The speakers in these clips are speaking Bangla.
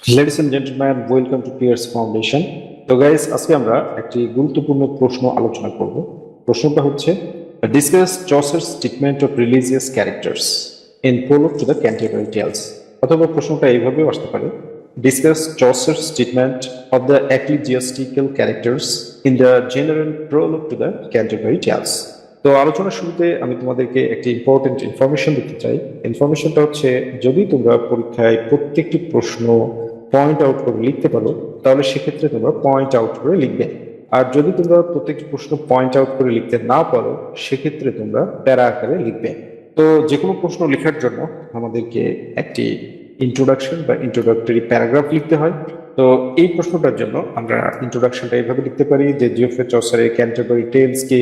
Ladies and gentlemen, welcome to PRC Foundation. তো গাইস, আজকে আমরা একটি গুরুত্বপূর্ণ প্রশ্ন আলোচনা করব। প্রশ্নটা হচ্ছে discuss Chaucer's treatment of religious characters in prologue to the Canterbury Tales. অথবা প্রশ্নটা এইভাবেও আসতে পারে, discuss Chaucer's treatment of the ecclesiastical characters in the general prologue to the Canterbury Tales. তো আলোচনার শুরুতে আমি তোমাদেরকে একটি ইম্পর্টেন্ট ইনফরমেশন দিতে চাই। ইনফরমেশনটা হচ্ছে, যদি তোমরা পরীক্ষায় প্রত্যেকটি প্রশ্ন পয়েন্ট আউট করে লিখতে পারো, তাহলে সেক্ষেত্রে তোমরা পয়েন্ট আউট করে লিখবে। আর যদি তোমরা প্রত্যেকটি প্রশ্ন পয়েন্ট আউট করে লিখতে না পারো, সেক্ষেত্রে তোমরা প্যারা আকারে লিখবে। তো যে কোনো প্রশ্ন লেখার জন্য আমাদেরকে একটি ইন্ট্রোডাকশন বা ইন্ট্রোডাক্টরি প্যারাগ্রাফ লিখতে হয়। তো এই প্রশ্নটার জন্য আমরা ইন্ট্রোডাকশনটা এইভাবে লিখতে পারি যে জিওফ্রে চসারের ক্যান্টারবারি টেলসকে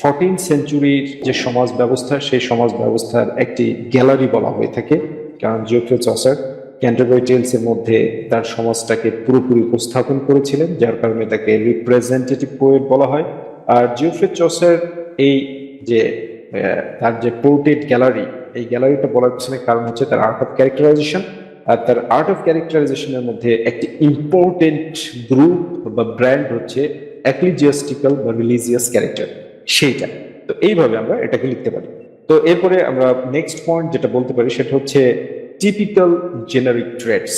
14th সেঞ্চুরির যে সমাজ ব্যবস্থা, সেই সমাজ ব্যবস্থার একটি গ্যালারি বলা হয়ে থাকে। কারণ জিওফ্রে চসার ক্যান্টারবারি টেলস এর মধ্যে তার সমাজটাকে পুরোপুরি উপস্থাপন করেছিলেন, যার কারণে তাকে রিপ্রেজেন্টেটিভ পোয়েট বলা হয়। আর জিওফ্রে চসার এই যে তার যে পোর্ট্রেট গ্যালারি, এই গ্যালারিটা বলার পিছনে কারণ হচ্ছে তার আর্ট অফ ক্যারেক্টারাইজেশন। আর তার আর্ট অফ ক্যারেক্টারাইজেশনের মধ্যে একটি ইম্পর্টেন্ট গ্রুপ বা ব্র্যান্ড হচ্ছে এক্লিজিয়াস্টিক্যাল বা রিলিজিয়াস ক্যারেক্টার, সেইটা। তো এইভাবে আমরা এটাকে লিখতে পারি। তো এরপরে আমরা নেক্সট পয়েন্ট যেটা বলতে পারি সেটা হচ্ছে টিপিক্যাল জেনারিক ট্রেডস,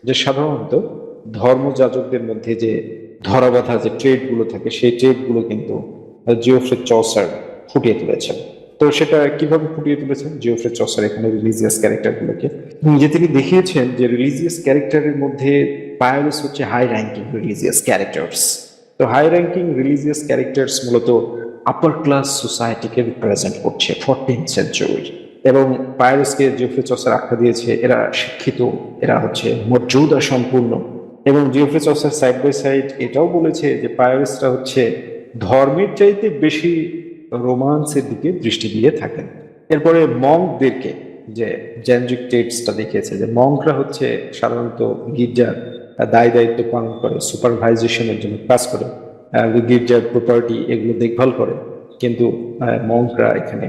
যে সাধারণত ধর্মযাজকদের মধ্যে যে ধরাবাঁধা যে ট্রেডগুলো থাকে, সেই ট্রেডগুলো কিন্তু জিওফ্রে চসার ফুটিয়ে তুলেছেন। তো সেটা কিভাবে ফুটিয়ে তুলেছেন জিওফ্রে চসার এখানে রিলিজিয়াস ক্যারেক্টারগুলোকে, যে তিনি দেখিয়েছেন যে রিলিজিয়াস ক্যারেক্টারের মধ্যে পায়োলিস হচ্ছে হাই র্যাঙ্কিং রিলিজিয়াস ক্যারেক্টার্স। তো হাই র্যাঙ্কিং রিলিজিয়াস ক্যারেক্টার্স মূলত আপার ক্লাস সোসাইটিকে রিপ্রেজেন্ট করছে 14th সেঞ্চুরি। এবং পায়োলিসকে জিওফ্রে চসার আখ্যা দিয়েছে এরা শিক্ষিত, এরা হচ্ছে মর্যাদা সম্পূর্ণ। এবং Geoffrey Chaucer side by side এটাও বলেছে যে পায়োলিসরা হচ্ছে ধর্মের চাইতে বেশি রোমান্সের দিকে দৃষ্টি দিয়ে থাকেন। এরপরে মঙ্কদেরকে যে জেনরিক টেটসটা দেখিয়েছে, যে মঙ্করা হচ্ছে সাধারণত গির্জার দায় দায়িত্ব পালন করে, সুপারভাইজেশনের জন্য কাজ করে, গির্জার প্রপার্টি এগুলো দেখভাল করে, কিন্তু মঙ্করা এখানে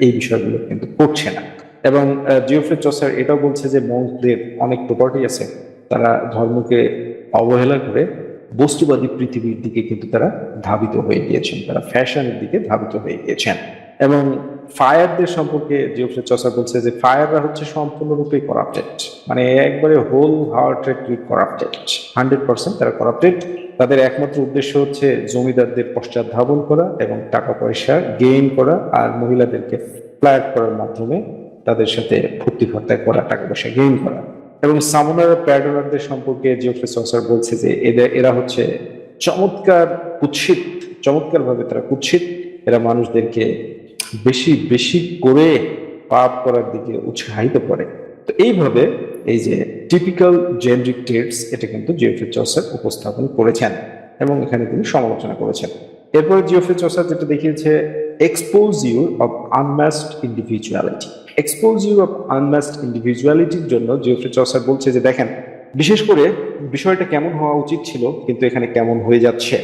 এই বিষয়গুলো কিন্তু করছে না। এবং জিওফ্রে চসার এটাও বলছে যে মঙ্কদের অনেক প্রপার্টি আছে, তারা ধর্মকে অবহেলা করে বস্তুবাদী পৃথিবীর দিকে কিন্তু তারা ধাবিত হয়ে গিয়েছেন, তারা ফ্যাশনের দিকে ধাবিত হয়ে গিয়েছেন। এবং ফায়ারদের সম্পর্কে জিওফ্রে চসার বলছে যে ফায়াররা হচ্ছে সম্পূর্ণরূপে করাপ্টেড, মানে একবারে হোল হার্টেডলি করাপ্টেড, 100% তারা করাপ্টেড। তাদের একমাত্র উদ্দেশ্য হচ্ছে জমিদারদের পশ্চাৎ ধাবন করা এবং টাকা পয়সা গেইন করা, আর মহিলাদেরকে ফ্ল্যাট করার মাধ্যমে তাদের সাথে ফুর্তি ফার্তা করা, টাকা পয়সা গেইন করা। এবং সামোনার প্যাডোনারদের সম্পর্কে জিওফ্রে চসার বলছে যে এরা হচ্ছে চমৎকার কুৎসিত, চমৎকার ভাবে তারা কুৎসিত, এরা মানুষদেরকে বেশি বেশি করে পাপ করার দিকে উৎসাহিত করে। তো এইভাবে এই যে টিপিক্যাল জেনরিক ট্রেটস, এটা কিন্তু জিওফ্রে চসার উপস্থাপন করেছেন এবং এখানে তিনি সমালোচনা করেছেন। এরপরে জিওফ্রে চসার যেটা দেখিয়েছে, এক্সপোজিউর অফ আনম্যাস্কড ইন্ডিভিজুয়ালিটি। এক্সপোজিউর অফ আনম্যাস্কড ইন্ডিভিজুয়ালিটির জন্য জিওফ্রে চসার বলছে যে দেখেন, বিশেষ করে বিষয়টা কেমন হওয়া উচিত ছিল কিন্তু এখানে কেমন হয়ে যাচ্ছে।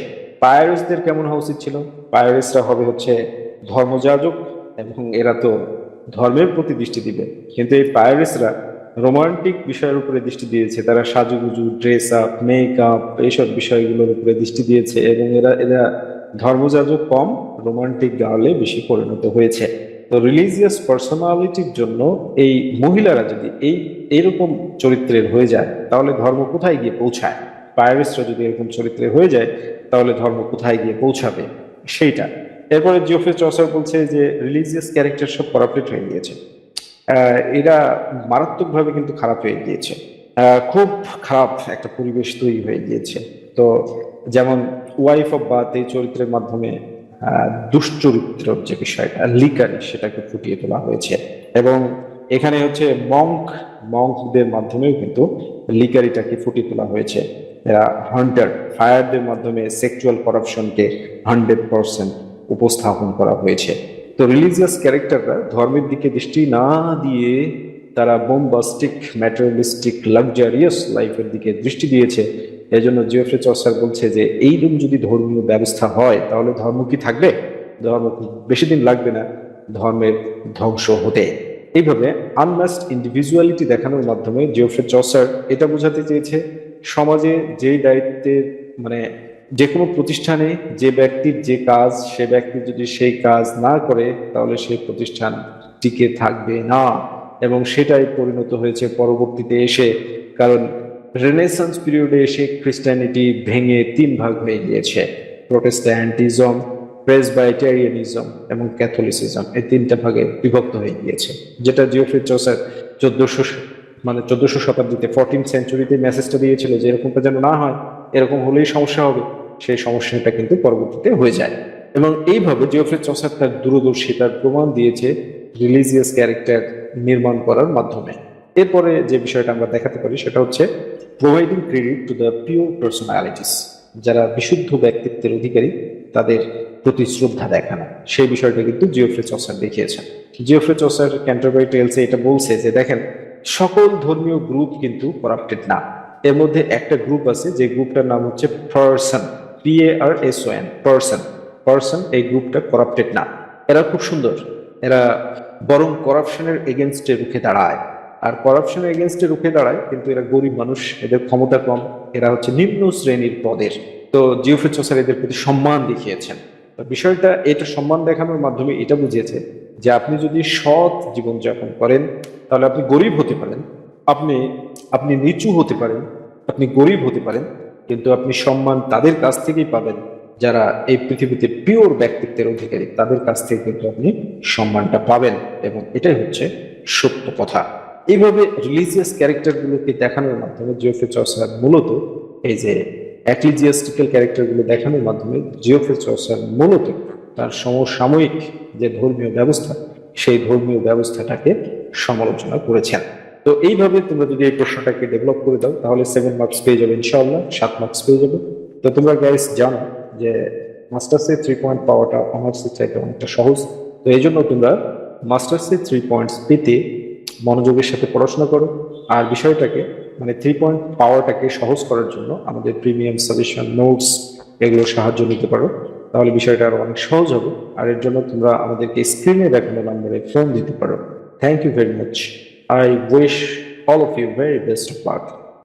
পায়োলিসদের কেমন হওয়া উচিত ছিল, পায়োলিসরা হবে হচ্ছে ধর্মযাজক এবং এরা তো ধর্মের প্রতি দৃষ্টি দিবে, কিন্তু এই পায়োলিসরা রোমান্টিক বিষয়ের উপরে দৃষ্টি দিয়েছে, তারা সাজুগুজু, ড্রেস আপ, মেকআপ, এইসব বিষয়গুলোর উপরে দৃষ্টি দিয়েছে এবং এরা এরা ধর্মযাজক কম, রোমান্টিক গার্লে বেশি পরিণত হয়েছে। তো রিলিজিয়াস পার্সোনালিটির জন্য এই মহিলারা যদি এইরকম চরিত্রের হয়ে যায়, তাহলে ধর্ম কোথায় গিয়ে পৌঁছায়? পায়োলিসরা যদি এরকম চরিত্রের হয়ে যায়, তাহলে ধর্ম কোথায় গিয়ে পৌঁছাবে সেইটা। এরপরে জিওফ্রে চসার বলছে যে রিলিজিয়াস ক্যারেক্টার সব করাপ্টেড হয়ে গিয়েছে, এরা মারাত্মকভাবে কিন্তু খারাপ হয়ে গিয়েছে, খুব খারাপ একটা পরিবেশ তৈরি হয়ে গিয়েছে। তো যেমন ওয়াইফ অফ বাথ এই চরিত্রের মাধ্যমে দুশ্চরিত্র যে বিষয়টা, লিকারি, সেটাকে ফুটিয়ে তোলা হয়েছে। এবং এখানে হচ্ছে মঙ্কদের মাধ্যমেও কিন্তু লিকারিটাকে ফুটিয়ে তোলা হয়েছে। এরা হান্টার, ফায়ারদের মাধ্যমে সেক্সুয়াল করাপশনকে 100% উপস্থাপন করা হয়েছে। তো রিলিজিয়াস ক্যারেক্টাররা ধর্মের দিকে দৃষ্টি না দিয়ে তারা বোমবাস্টিক, ম্যাটেরিয়ালিস্টিক, লাক্সারিয়াস লাইফের দিকে দৃষ্টি দিয়েছে। এই জন্য জিওফ্রে চসার বলছে যে এইরকম যদি ধর্মীয় ব্যবস্থা হয়, তাহলে ধর্ম কি থাকবে? ধর্ম বেশি দিন লাগবে না ধর্মের ধ্বংস হতে। এইভাবে আনম্যাচড ইন্ডিভিজুয়ালিটি দেখানোর মাধ্যমে জিওফ্রে চসার এটা বোঝাতে চেয়েছে সমাজে যেই দায়িত্বের মানে যে কোনো প্রতিষ্ঠানে যে ব্যক্তির যে কাজ সে ব্যক্তি যদি সেই কাজ না করে তাহলে সেই প্রতিষ্ঠান টিকে থাকবে না, এবং সেটাই পরিণত হয়েছে পরবর্তীতে এসে। কারণ রেনেসান্স পিরিয়ডে এসে খ্রিস্টানিটি ভেঙে তিন ভাগ হয়ে গিয়েছে, প্রোটেস্ট্যান্টিজম, প্রেসবাইটেরিয়ানিজম এবং ক্যাথলিসিজম, এই তিনটা ভাগে বিভক্ত হয়ে গিয়েছে। যেটা জিওফ্রে চসার 1400 শতাব্দীতে 14th সেঞ্চুরিতে মেসেজটা দিয়েছিল যে এরকমটা যেন না হয়, এরকম হলেই সমস্যা হবে, সেই সমস্যাটা কিন্তু পরবর্তীতে হয়ে যায়। এবং এইভাবে জিওফ্রে চসার তার দূরদর্শিতার প্রমাণ দিয়েছে রিলিজিয়াস ক্যারেক্টার নির্মাণ করার মাধ্যমে। এরপরে যে বিষয়টা আমরা দেখাতে পারি সেটা হচ্ছে providing credit to the pure personalities, যারা বিশুদ্ধ ব্যক্তিত্বের অধিকারী তাদের প্রতি শ্রদ্ধা দেখানো, সেই বিষয়টা কিন্তু জিওফ্রে চসার দেখিয়েছেন। জিওফ্রে চসার ক্যান্টারবারি টেলসে এটা বলছে যে দেখেন, সকল ধর্মীয় গ্রুপ কিন্তু করাপ্টেড না। এর মধ্যে একটা গ্রুপ আছে যে গ্রুপটার নাম হচ্ছে পার্সন, PARSON, পার্সন। পার্সন এই গ্রুপটা করাপ্টেড না, এরা খুব সুন্দর, এরা বরং করাপশনের এগেনস্টে রুখে দাঁড়ায়। আর করাপশনের এগেনস্টে রুখে দাঁড়ায় কিন্তু এরা গরিব মানুষ, এদের ক্ষমতা কম, এরা হচ্ছে নিম্ন শ্রেণীর পদের। তো জিওফ্রে চসার এদের প্রতি সম্মান দেখিয়েছেন। বিষয়টা এটা সম্মান দেখানোর মাধ্যমে এটা বুঝিয়েছে যে আপনি যদি সৎ জীবনযাপন করেন তাহলে আপনি গরিব হতে পারেন, আপনি আপনি নিচু হতে পারেন, আপনি গরিব হতে পারেন, কিন্তু আপনি সম্মান তাদের কাছ থেকেই পাবেন যারা এই পৃথিবীতে পিওর ব্যক্তিত্বের অধিকারী, তাদের কাছ থেকে কিন্তু আপনি সম্মানটা পাবেন, এবং এটাই হচ্ছে সত্য কথা। এইভাবে রিলিজিয়াস ক্যারেক্টারগুলোকে দেখানোর মাধ্যমে জিওফ্রে চসার মূলত এই যে এক্লিজিয়াস্টিক্যাল ক্যারেক্টারগুলো দেখানোর মাধ্যমে জিওফ্রে চসার মূলত তার সমসাময়িক যে ধর্মীয় ব্যবস্থা সেই ধর্মীয় ব্যবস্থাটাকে সমালোচনা করেছেন। তো এইভাবে তোমরা যদি এই প্রশ্নটাকে ডেভেলপ করে দাও তাহলে 7 মার্কস পেয়ে যাবে, ইনশাআল্লাহ 7 মার্কস পেয়ে যাবে। তো তোমরা গাইস জানো যে মাস্টার্সে 3 পয়েন্ট পাওয়াটা অনার্সের চাইতে অনেকটা সহজ। তো এই জন্য তোমরা মাস্টার্সে 3 পয়েন্টস পেতে মনোযোগের সাথে পড়াশোনা করো। আর বিষয়টাকে মানে 3 পয়েন্ট পাওয়াটাকে সহজ করার জন্য আমাদের প্রিমিয়াম সাজেশন নোটস এগুলো সাহায্য নিতে পারো, তাহলে বিষয়টা আরো অনেক সহজ হবে। আর এর জন্য তোমরা আমাদেরকে স্ক্রিনে দেখানো নম্বরে ফোন দিতে পারো। Thank you very much. I wish all of you very best of luck.